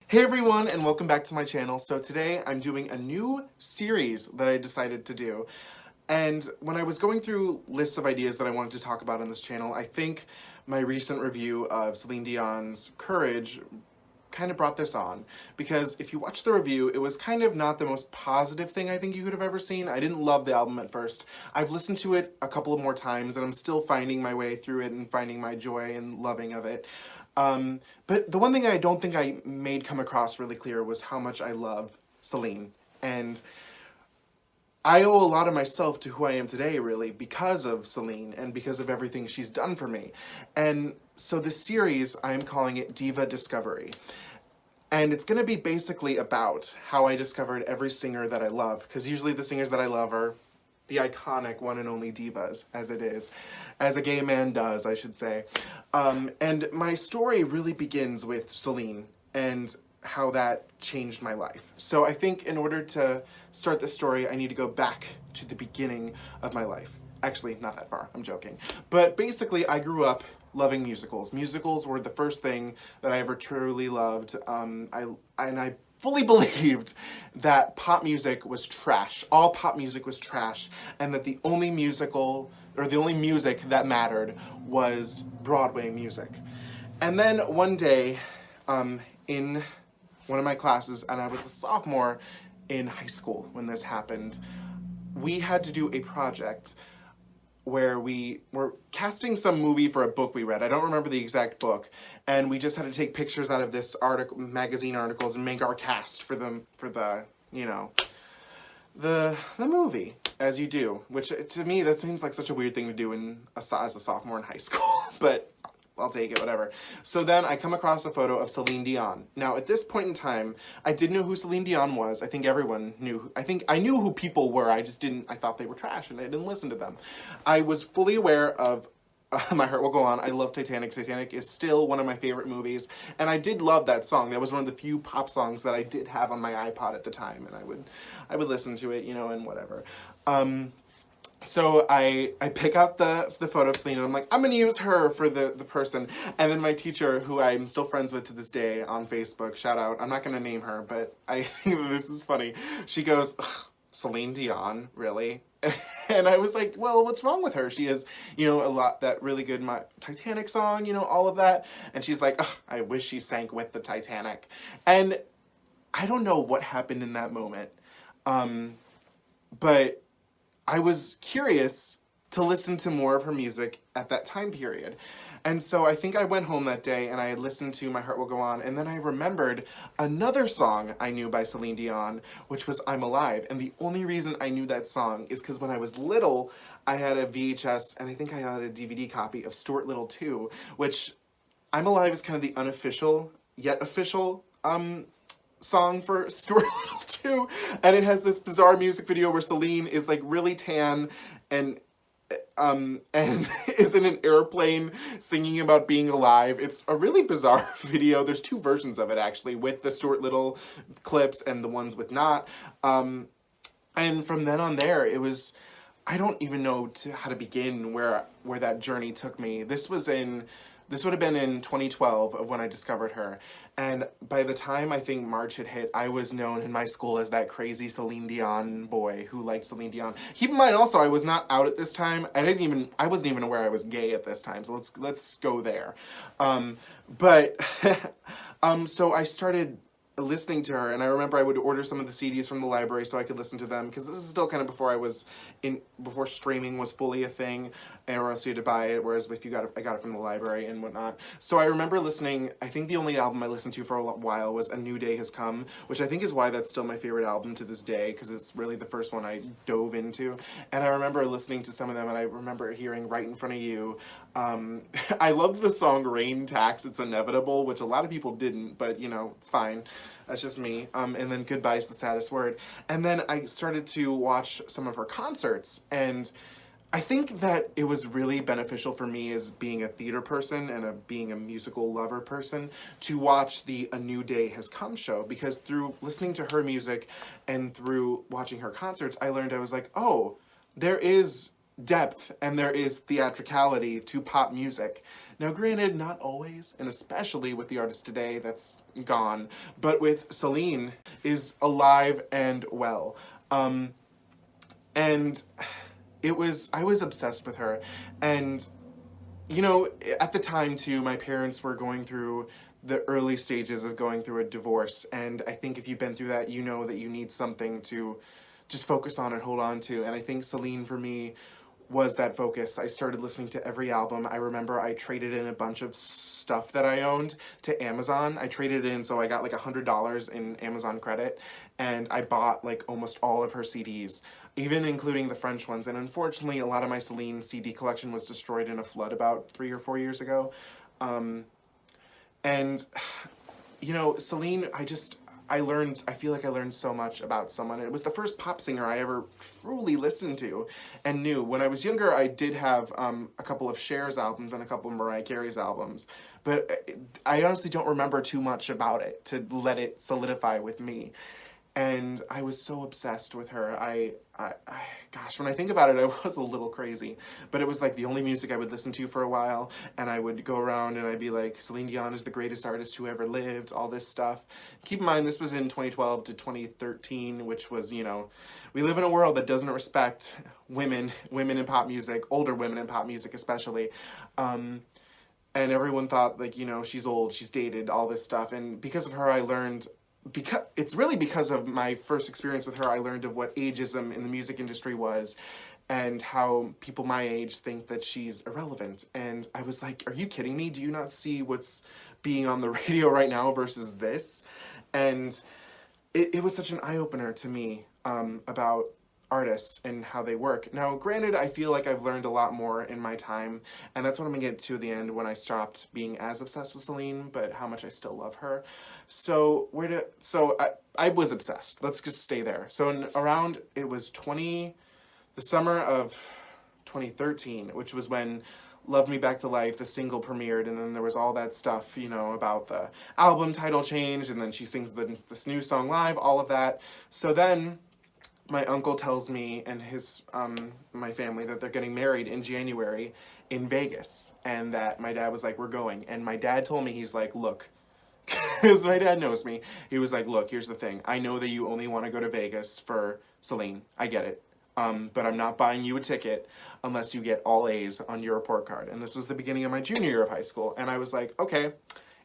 Hey everyone, and welcome back to my channel. So today I'm doing a new series that I decided to do. And when I was going through lists of ideas that I wanted to talk about on this channel, I think my recent review of Celine Dion's Courage kind of brought this on. Because if you watch the review, it was kind of not the most positive thing I think you could have ever seen. I didn't love the album at first. I've listened to it a couple of more times, and I'm still finding my way through it and finding my joy and loving of it. But the one thing I don't think I made come across really clear was how much I love Celine. And I owe a lot of myself to who I am today, really, because of Celine and because of everything she's done for me. And so this series, I'm calling it Diva Discovery. And it's going to be basically about how I discovered every singer that I love, because usually the singers that I love are the iconic one and only divas, as it is. As a gay man does, I should say. And my story really begins with Celine and how that changed my life. So I think in order to start the story, I need to go back to the beginning of my life. Actually, not that far, I'm joking. But basically, I grew up loving musicals. Musicals were the first thing that I ever truly loved. I fully believed that pop music was trash. All pop music was trash, and that the only musical, or the only music that mattered was Broadway music. And then one day, in one of my classes, and I was a sophomore in high school when this happened, we had to do a project where we were casting some movie for a book we read. I don't remember the exact book, and we just had to take pictures out of this article, magazine articles, and make our cast for the you know, the movie, as you do. Which to me that seems like such a weird thing to do as a sophomore in high school, but I'll take it, whatever. So then I come across a photo of Celine Dion. Now, at this point in time, I didn't know who Celine Dion was. I think everyone knew. I think I knew who people were. I thought they were trash, and I didn't listen to them. I was fully aware of My Heart Will Go On. I love Titanic. Titanic is still one of my favorite movies, and I did love that song. That was one of the few pop songs that I did have on my iPod at the time, and I would listen to it, you know, and whatever. So I pick out the photo of Celine, and I'm like, I'm going to use her for the person. And then my teacher, who I'm still friends with to this day on Facebook, shout out, I'm not going to name her, but I think this is funny. She goes, Celine Dion, really? And I was like, well, what's wrong with her? She has, you know, that really good Titanic song, you know, all of that. And she's like, I wish she sank with the Titanic. And I don't know what happened in that moment, but I was curious to listen to more of her music at that time period. And so I think I went home that day and I listened to My Heart Will Go On, and then I remembered another song I knew by Celine Dion, which was I'm Alive. And the only reason I knew that song is because when I was little, I had a VHS, and I think I had a DVD copy of Stuart Little 2, which I'm Alive is kind of the unofficial, yet official, song for Stuart Little 2, and it has this bizarre music video where Celine is like really tan and is in an airplane singing about being alive. It's a really bizarre video. There's two versions of it, actually, with the Stuart Little clips and the ones with not. And from then on there, it was, I don't even know how to begin where that journey took me. This would have been in 2012 of when I discovered her. And by the time I think March had hit, I was known in my school as that crazy Celine Dion boy who liked Celine Dion. Keep in mind also, I was not out at this time. I wasn't even aware I was gay at this time. So let's go there. So I started listening to her, and I remember I would order some of the CDs from the library so I could listen to them, because this is still kind of before streaming was fully a thing, or else you had to buy it, whereas I got it from the library and whatnot. So I remember listening, I think the only album I listened to for a while was A New Day Has Come, which I think is why that's still my favorite album to this day, because it's really the first one I dove into. And I remember listening to some of them, and I remember hearing Right in Front of You. I loved the song Rain Tax, It's Inevitable, which a lot of people didn't, but you know, it's fine. That's just me. And then Goodbye's the Saddest Word. And then I started to watch some of her concerts, and I think that it was really beneficial for me as being a theater person and being a musical lover person to watch the A New Day Has Come show, because through listening to her music and through watching her concerts, I learned, I was like, oh, there is depth and there is theatricality to pop music. Now granted, not always, and especially with the artist today that's gone, but with Celine is alive and well. And I was obsessed with her. And, you know, at the time too, my parents were going through the early stages of going through a divorce. And I think if you've been through that, you know that you need something to just focus on and hold on to. And I think Celine for me was that focus. I started listening to every album. I remember I traded in a bunch of stuff that I owned to Amazon. I traded in, so I got like $100 in Amazon credit, and I bought like almost all of her CDs, even including the French ones. And unfortunately, a lot of my Celine CD collection was destroyed in a flood about 3 or 4 years ago. And, you know, Celine, I feel like I learned so much about someone. It was the first pop singer I ever truly listened to and knew. When I was younger, I did have a couple of Cher's albums and a couple of Mariah Carey's albums, but I honestly don't remember too much about it to let it solidify with me. And I was so obsessed with her. Gosh, when I think about it, I was a little crazy. But it was like the only music I would listen to for a while, and I would go around and I'd be like, Celine Dion is the greatest artist who ever lived, all this stuff. Keep in mind, this was in 2012 to 2013, which was, you know, we live in a world that doesn't respect women in pop music, older women in pop music especially. And everyone thought, like, you know, she's old, she's dated, all this stuff. And because of her, I learned, it's really because of my first experience with her, I learned of what ageism in the music industry was and how people my age think that she's irrelevant. And I was like, are you kidding me? Do you not see what's being on the radio right now versus this? And it was such an eye-opener to me about artists and how they work. Now, granted, I feel like I've learned a lot more in my time, and that's what I'm gonna get to at the end when I stopped being as obsessed with Celine, but how much I still love her. So I was obsessed. Let's just stay there. So it was the summer of 2013, which was when Love Me Back to Life, the single, premiered, and then there was all that stuff, you know, about the album title change, and then she sings this new song live, all of that. So then my uncle tells me and my family that they're getting married in January in Vegas, and that my dad was like, we're going. And my dad told me, he's like, look, because my dad knows me, he was like, look, here's the thing. I know that you only want to go to Vegas for Celine. I get it. But I'm not buying you a ticket unless you get all A's on your report card. And this was the beginning of my junior year of high school. And I was like, okay,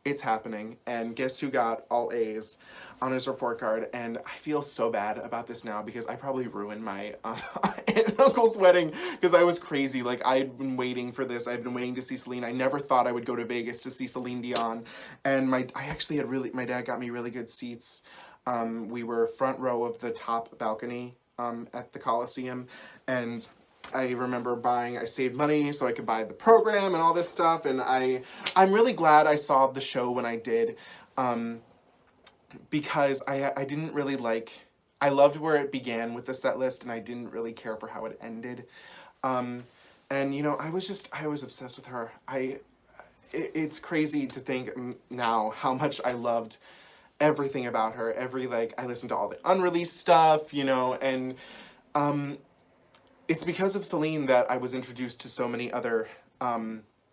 it's happening. And guess who got all A's on his report card? And I feel so bad about this now because I probably ruined my aunt and uncle's wedding because I was crazy. Like, I'd been waiting for this. I'd been waiting to see Celine. I never thought I would go to Vegas to see Celine Dion. And my dad got me really good seats. We were front row of the top balcony at the Coliseum, and I remember I saved money so I could buy the program and all this stuff, and I'm really glad I saw the show when I did, because I didn't really I loved where it began with the set list, and I didn't really care for how it ended, and you know, I was obsessed with her. It's crazy to think now how much I loved everything about her. I listened to all the unreleased stuff, you know, and it's because of Celine that I was introduced to so many other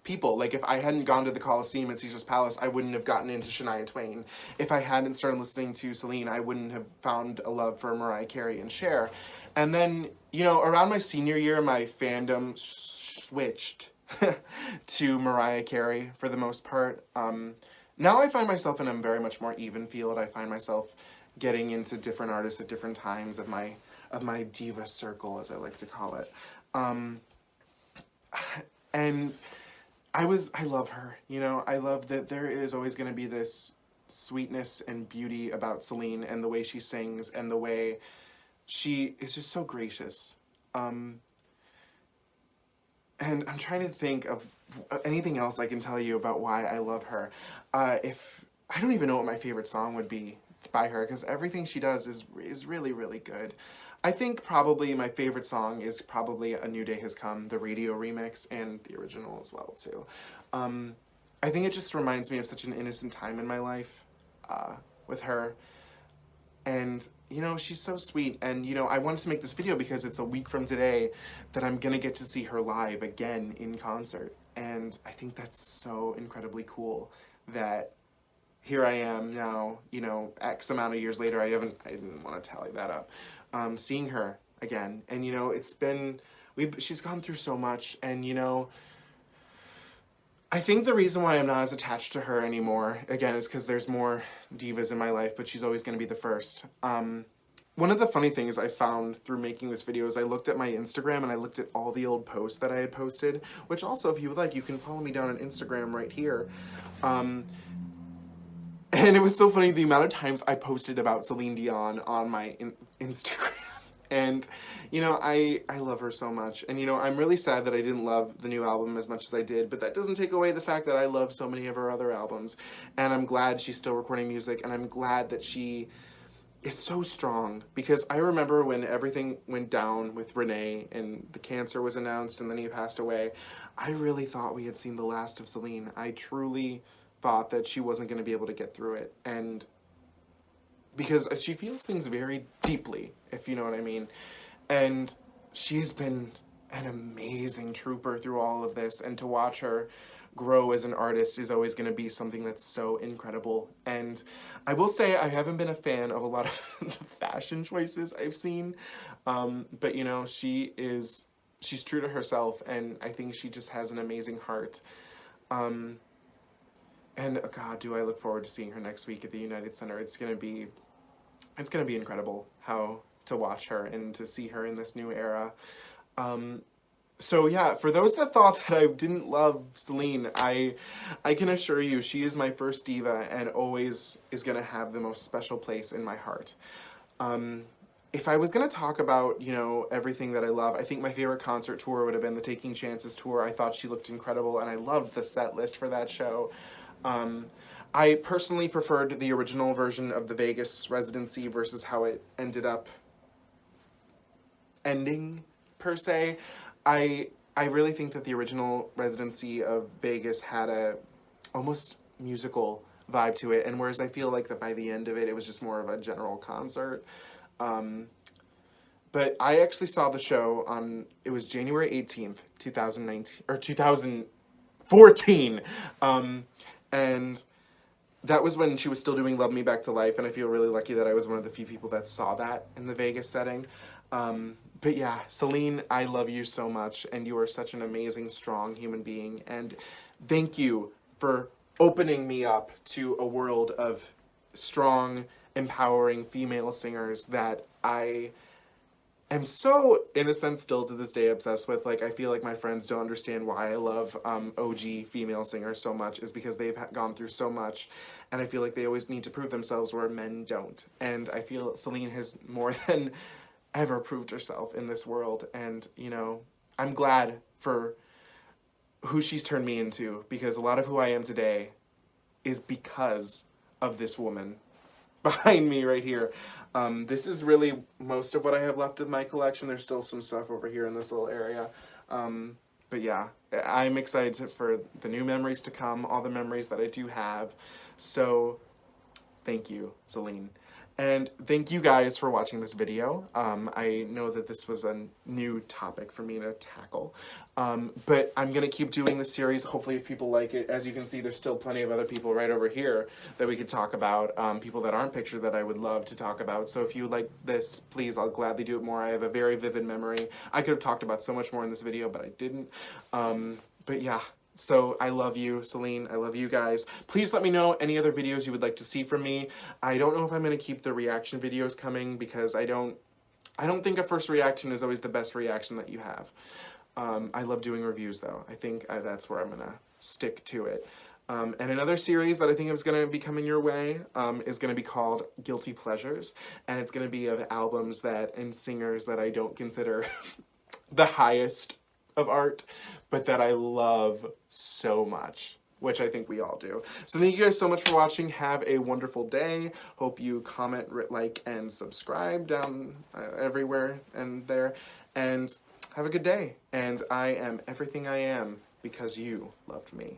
people. Like, if I hadn't gone to the Coliseum at Caesar's Palace, I wouldn't have gotten into Shania Twain. If I hadn't started listening to Celine, I wouldn't have found a love for Mariah Carey and Cher. And then, you know, around my senior year, my fandom switched to Mariah Carey for the most part. Now I find myself in a very much more even field. I find myself getting into different artists at different times of my diva circle, as I like to call it. And I love her, you know. I love that there is always going to be this sweetness and beauty about Celine, and the way she sings, and the way she is just so gracious. And I'm trying to think of anything else I can tell you about why I love her. If I don't even know what my favorite song would be by her, because everything she does is really, really good. I think probably my favorite song is probably A New Day Has Come, the radio remix, and the original as well, too. I think it just reminds me of such an innocent time in my life with her. And, you know, she's so sweet. And, you know, I wanted to make this video because it's a week from today that I'm going to get to see her live again in concert. and I think that's so incredibly cool that here I am now, you know, X amount of years later. I didn't want to tally that up. Seeing her again, and you know, she's gone through so much, and you know, I think the reason why I'm not as attached to her anymore, again, is because there's more divas in my life, but she's always going to be the first. One of the funny things I found through making this video is I looked at my Instagram and I looked at all the old posts that I had posted, which also, if you would like, you can follow me down on Instagram right here. And it was so funny the amount of times I posted about Celine Dion on my Instagram. And, you know, I love her so much. And, you know, I'm really sad that I didn't love the new album as much as I did, but that doesn't take away the fact that I love so many of her other albums. And I'm glad she's still recording music, and I'm glad that she is so strong, because I remember when everything went down with Renee and the cancer was announced and then he passed away, I really thought we had seen the last of Celine. I truly thought that she wasn't going to be able to get through it, and because she feels things very deeply, if you know what I mean, and she's been an amazing trooper through all of this, and to watch her grow as an artist is always going to be something that's so incredible. And I will say I haven't been a fan of a lot of the fashion choices I've seen, but you know, she's true to herself, and I think she just has an amazing heart. And oh God, do I look forward to seeing her next week at the United Center. It's gonna be incredible how to watch her and to see her in this new era. So yeah, for those that thought that I didn't love Celine, I can assure you she is my first diva and always is going to have the most special place in my heart. If I was going to talk about, you know, everything that I love, I think my favorite concert tour would have been the Taking Chances tour. I thought she looked incredible, and I loved the set list for that show. I personally preferred the original version of the Vegas residency versus how it ended up ending, per se. I really think that the original residency of Vegas had a almost musical vibe to it, and whereas I feel like that by the end of it, it was just more of a general concert. But I actually saw the show on, it was January 18th, 2019, or 2014, and that was when she was still doing Love Me Back to Life, and I feel really lucky that I was one of the few people that saw that in the Vegas setting. But yeah, Celine, I love you so much, and you are such an amazing, strong human being, and thank you for opening me up to a world of strong, empowering female singers that I am so, in a sense, still to this day obsessed with. Like, I feel like my friends don't understand why I love OG female singers so much, is because they've gone through so much, and I feel like they always need to prove themselves where men don't, and I feel Celine has more than ever proved herself in this world, and, you know, I'm glad for who she's turned me into, because a lot of who I am today is because of this woman behind me right here. This is really most of what I have left of my collection. There's still some stuff over here in this little area. But yeah, I'm excited for the new memories to come, all the memories that I do have. So thank you, Celine. And thank you guys for watching this video. I know that this was a new topic for me to tackle, but I'm going to keep doing this series, hopefully if people like it. As you can see, there's still plenty of other people right over here that we could talk about, people that aren't pictured that I would love to talk about. So if you like this, please, I'll gladly do it more. I have a very vivid memory. I could have talked about so much more in this video, but I didn't. But yeah. So I love you, Celine. I love you guys. Please let me know any other videos you would like to see from me. I don't know if I'm going to keep the reaction videos coming, because I don't think a first reaction is always the best reaction that you have. I love doing reviews, though. I think that's where I'm going to stick to it. And another series that I think is going to be coming your way is going to be called Guilty Pleasures. And it's going to be of albums and singers that I don't consider the highest of art, but that I love so much, which I think we all do. So thank you guys so much for watching. Have a wonderful day. Hope you comment, like, and subscribe down everywhere and there. And have a good day. And I am everything I am because you loved me.